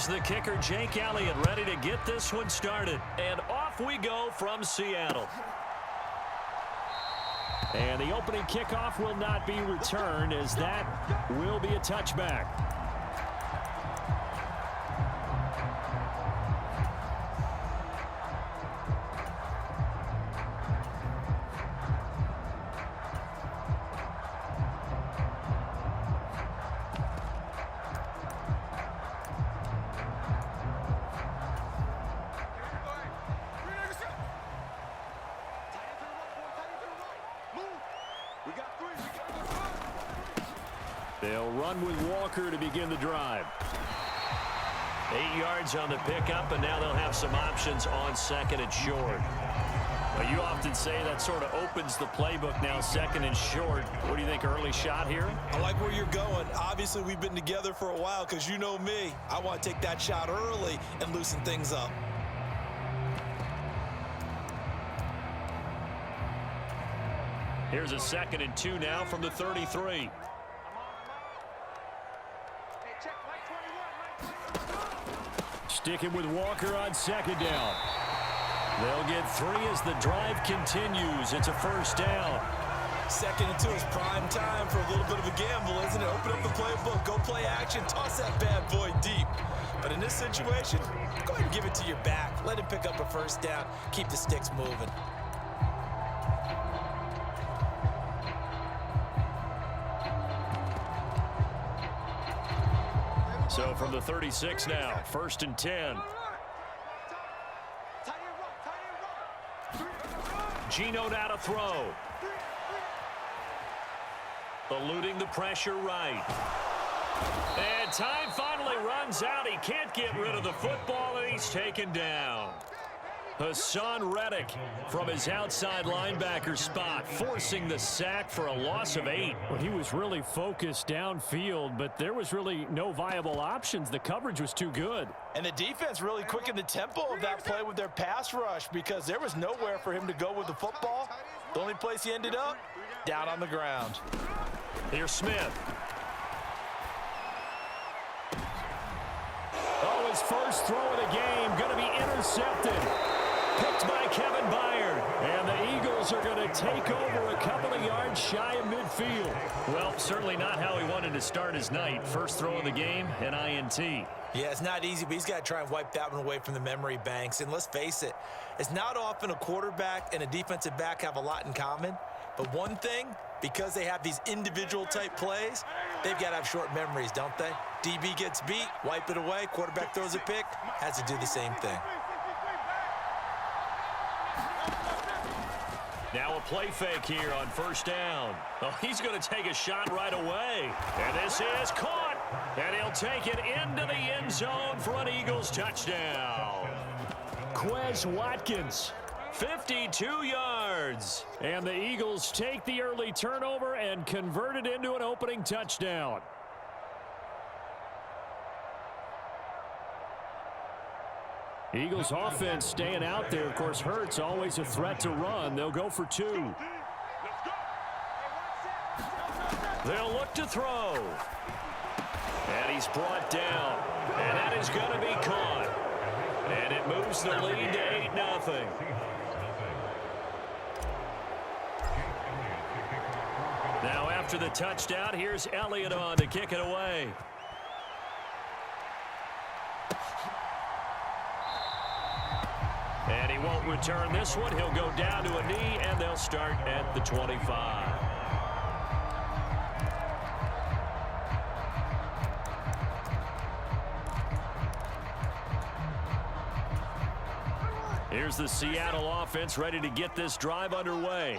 Here's the kicker, Jake Elliott, ready to get this one started. And off we go from Seattle. And the opening kickoff will not be returned, as that will be a touchback. They'll run with Walker to begin the drive. 8 yards on the pickup, and now they'll have some options on second and short. Well, you often say that sort of opens the playbook now, second and short. What do you think, early shot here? I like where you're going. Obviously, we've been together for a while because you know me. I want to take that shot early and loosen things up. Here's a 2nd and 2 now from the 33. Sticking with Walker on 2nd down. They'll get 3 as the drive continues. It's a 1st down. 2nd and 2 is prime time for a little bit of a gamble, isn't it? Open up the playbook, go play action, toss that bad boy deep. But in this situation, go ahead and give it to your back. Let him pick up a 1st down. Keep the sticks moving. So from the 36 now, 1st and 10. Geno now to throw. Eluding the pressure right. And time finally runs out. He can't get rid of the football, and he's taken down. Hassan Reddick from his outside linebacker spot, forcing the sack for a loss of 8. Well, he was really focused downfield, but there was really no viable options. The coverage was too good. And the defense really quickened the tempo of that play with their pass rush because there was nowhere for him to go with the football. The only place he ended up, down on the ground. Here's Smith. Oh, his first throw of the game going to be intercepted. Picked by Kevin Byard. And the Eagles are going to take over a couple of yards shy of midfield. Well, certainly not how he wanted to start his night. First throw of the game, an INT. Yeah, it's not easy, but he's got to try and wipe that one away from the memory banks. And let's face it, it's not often a quarterback and a defensive back have a lot in common. But one thing, because they have these individual type plays, they've got to have short memories, don't they? DB gets beat, wipe it away, quarterback throws a pick, has to do the same thing. Now a play fake here on 1st down. Oh, he's going to take a shot right away. And this is caught. And he'll take it into the end zone for an Eagles touchdown. Quez Watkins, 52 yards. And the Eagles take the early turnover and convert it into an opening touchdown. Eagles offense staying out there. Of course, Hurts always a threat to run. They'll go for 2. They'll look to throw. And he's brought down. And that is going to be caught. And it moves the lead to 8-0. Now after the touchdown, here's Elliott on to kick it away. And he won't return this one. He'll go down to a knee, and they'll start at the 25. Here's the Seattle offense ready to get this drive underway.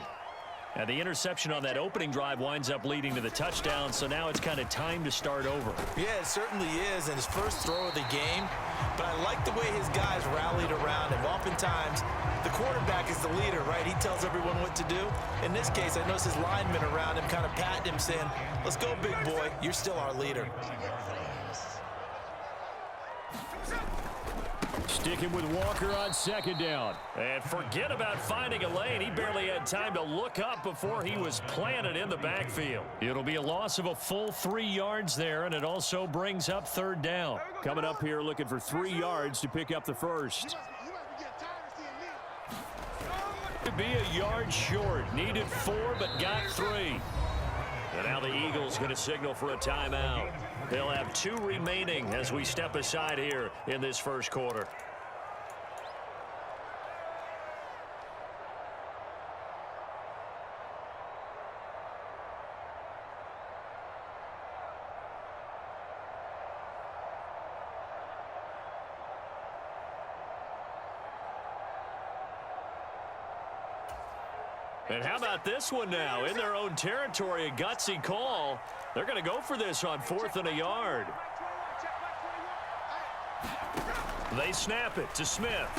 And the interception on that opening drive winds up leading to the touchdown, so now it's kind of time to start over. Yeah, it certainly is, and his first throw of the game. But I like the way his guys rallied around him. Oftentimes, the quarterback is the leader, right? He tells everyone what to do. In this case, I noticed his linemen around him kind of patting him, saying, let's go, big boy. You're still our leader. Sticking with Walker on second down. And forget about finding a lane. He barely had time to look up before he was planted in the backfield. It'll be a loss of a full 3 yards there, and it also brings up third down. Coming up here looking for 3 yards to pick up the first. To be a yard short. Needed 4, but got 3. And now the Eagles going to signal for a timeout. They'll have 2 remaining as we step aside here in this first quarter. And how about this one now? In their own territory, a gutsy call. They're going to go for this on 4th and a yard. They snap it to Smith.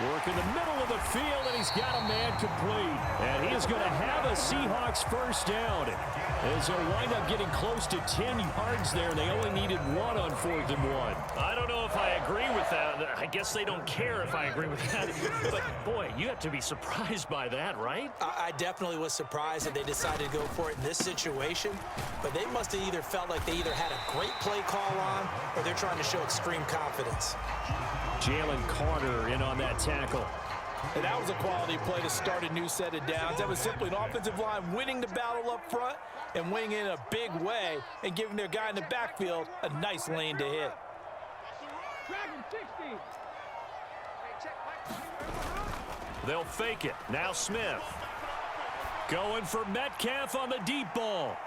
Work in the middle of the field, and he's got a man complete. And he is going to have a Seahawks first down. As they'll wind up getting close to 10 yards there. They only needed 1 on 4th and 1. I don't know if I agree with that. I guess they don't care if I agree with that. But, boy, you have to be surprised by that, right? I definitely was surprised that they decided to go for it in this situation. But they must have either felt like they either had a great play call on or they're trying to show extreme confidence. Jalen Carter in on that tackle. And that was a quality play to start a new set of downs. That was simply an offensive line winning the battle up front and winning in a big way and giving their guy in the backfield a nice lane to hit. They'll fake it. Now Smith. Going for Metcalf on the deep ball.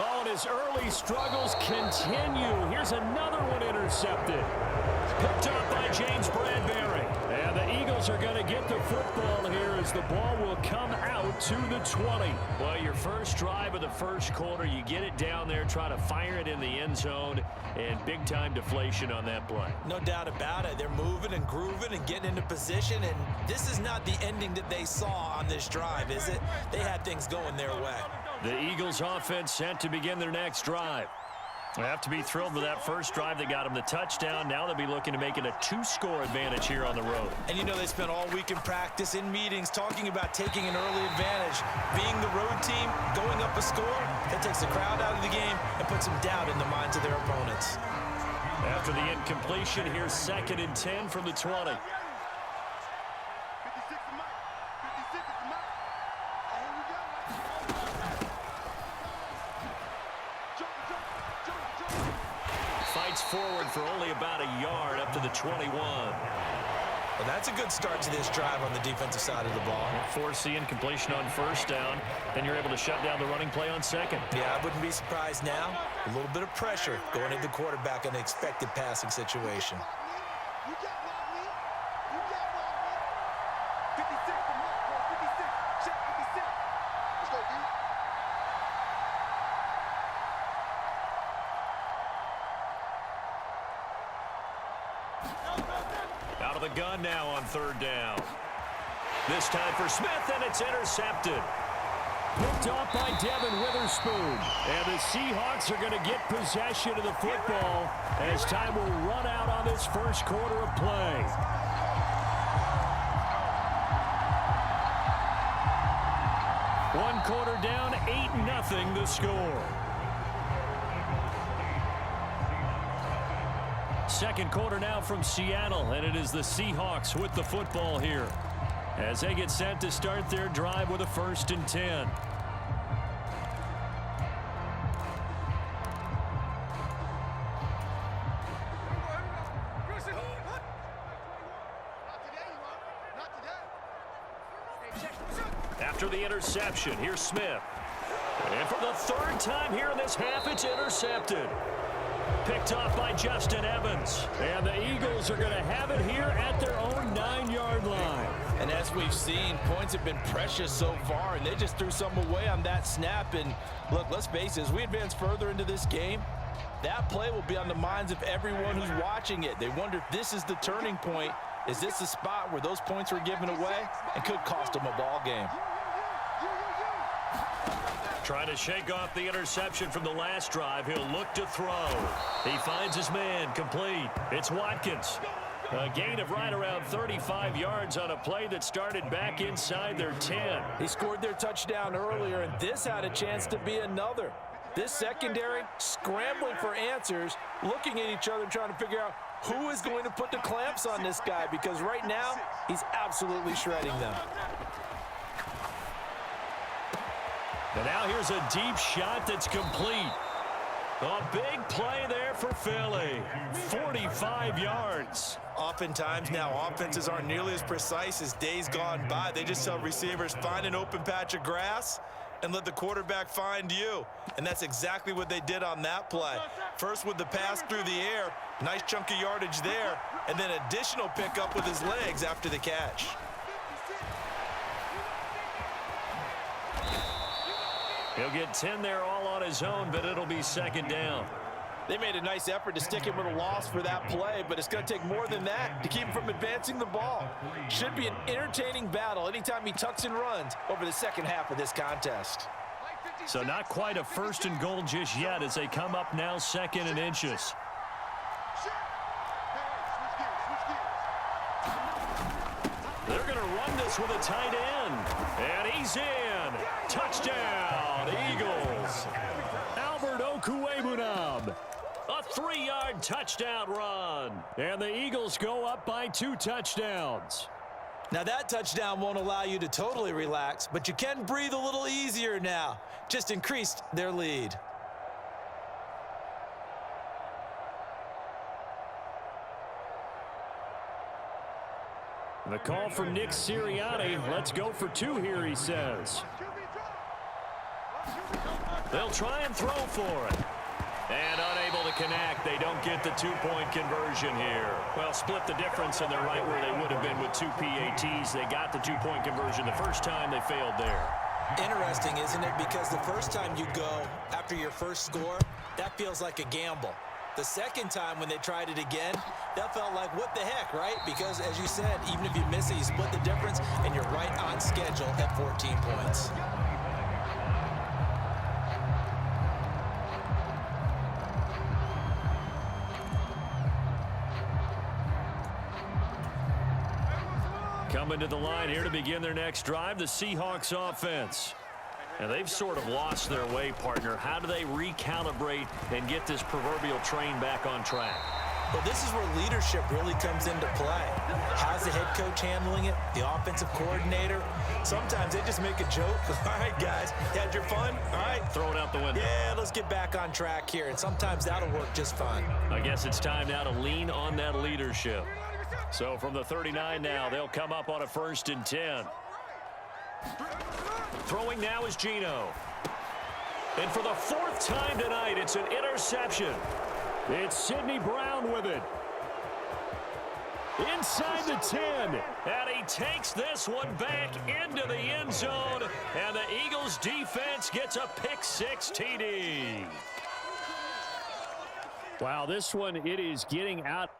Oh, and his early struggles continue. Here's another one intercepted. Picked up by James Bradbury. And the Eagles are going to get the football here as the ball will come out to the 20. Well, your first drive of the first quarter, you get it down there, try to fire it in the end zone, and big-time deflation on that play. No doubt about it. They're moving and grooving and getting into position, and this is not the ending that they saw on this drive, is it? They had things going their way. The Eagles offense set to begin their next drive. They have to be thrilled with that first drive that got them the touchdown. Now they'll be looking to make it a 2-score advantage here on the road. And you know they spent all week in practice, in meetings, talking about taking an early advantage. Being the road team, going up a score, that takes the crowd out of the game and puts some doubt in the minds of their opponents. After the incompletion, here's 2nd and 10 from the 20. Fights forward for only about a yard up to the 21. Well, that's a good start to this drive on the defensive side of the ball. Force the incompletion on first down, then you're able to shut down the running play on second. Yeah, I wouldn't be surprised now. A little bit of pressure going into the quarterback in an expected passing situation. Out of the gun now on 3rd down. This time for Smith, and it's intercepted. Picked off by Devin Witherspoon. And the Seahawks are going to get possession of the football as time will run out on this first quarter of play. One quarter down, 8-0 the score. Second quarter now from Seattle, and it is the Seahawks with the football here as they get set to start their drive with a 1st and 10. After the interception, here's Smith. And for the 3rd time here in this half, it's intercepted. Picked off by Justin Evans. And the Eagles are going to have it here at their own 9-yard line. And as we've seen, points have been precious so far, and they just threw some away on that snap. And look, let's face it, as we advance further into this game, that play will be on the minds of everyone who's watching it. They wonder if this is the turning point. Is this the spot where those points were given away and could cost them a ball game? Trying to shake off the interception from the last drive. He'll look to throw. He finds his man, complete. It's Watkins. A gain of right around 35 yards on a play that started back inside their 10. He scored their touchdown earlier, and this had a chance to be another. This secondary scrambling for answers, looking at each other, trying to figure out who is going to put the clamps on this guy, because right now he's absolutely shredding them. And now here's a deep shot that's complete. A big play there for Philly. 45 yards. Oftentimes now, offenses aren't nearly as precise as days gone by. They just tell receivers, find an open patch of grass and let the quarterback find you. And that's exactly what they did on that play. First with the pass through the air, nice chunk of yardage there, and then additional pickup with his legs after the catch. He'll get 10 there all on his own, but it'll be second down. They made a nice effort to stick him with a loss for that play, but it's going to take more than that to keep him from advancing the ball. Should be an entertaining battle anytime he tucks and runs over the second half of this contest. So not quite a first and goal just yet as they come up now second and inches. They're going to run this with a tight end. And he's in. Touchdown, Eagles. Albert Okwuegbunam. A 3-yard touchdown run. And the Eagles go up by 2 touchdowns. Now that touchdown won't allow you to totally relax, but you can breathe a little easier now. Just increased their lead. The call from Nick Sirianni. Let's go for 2 here, he says. They'll try and throw for it. And unable to connect. They don't get the 2-point conversion here. Well, split the difference, and they're right where they would have been with 2 PATs. They got the 2-point conversion the first time. They failed there. Interesting, isn't it? Because the first time you go after your first score, that feels like a gamble. The second time when they tried it again, that felt like, what the heck, right? Because, as you said, even if you miss it, you split the difference, and you're right on schedule at 14 points. Coming to the line here to begin their next drive, the Seahawks offense. And they've sort of lost their way, partner. How do they recalibrate and get this proverbial train back on track? Well, this is where leadership really comes into play. How's the head coach handling it? The offensive coordinator? Sometimes they just make a joke. All right, guys, had your fun? All right. Throw it out the window. Yeah, let's get back on track here. And sometimes that'll work just fine. I guess it's time now to lean on that leadership. So from the 39 now, they'll come up on a 1st and 10. Throwing now is Geno. And for the 4th time tonight, it's an interception. It's Sidney Brown with it. Inside the 10. And he takes this one back into the end zone. And the Eagles defense gets a pick-6 TD. Wow, this one, it is getting out.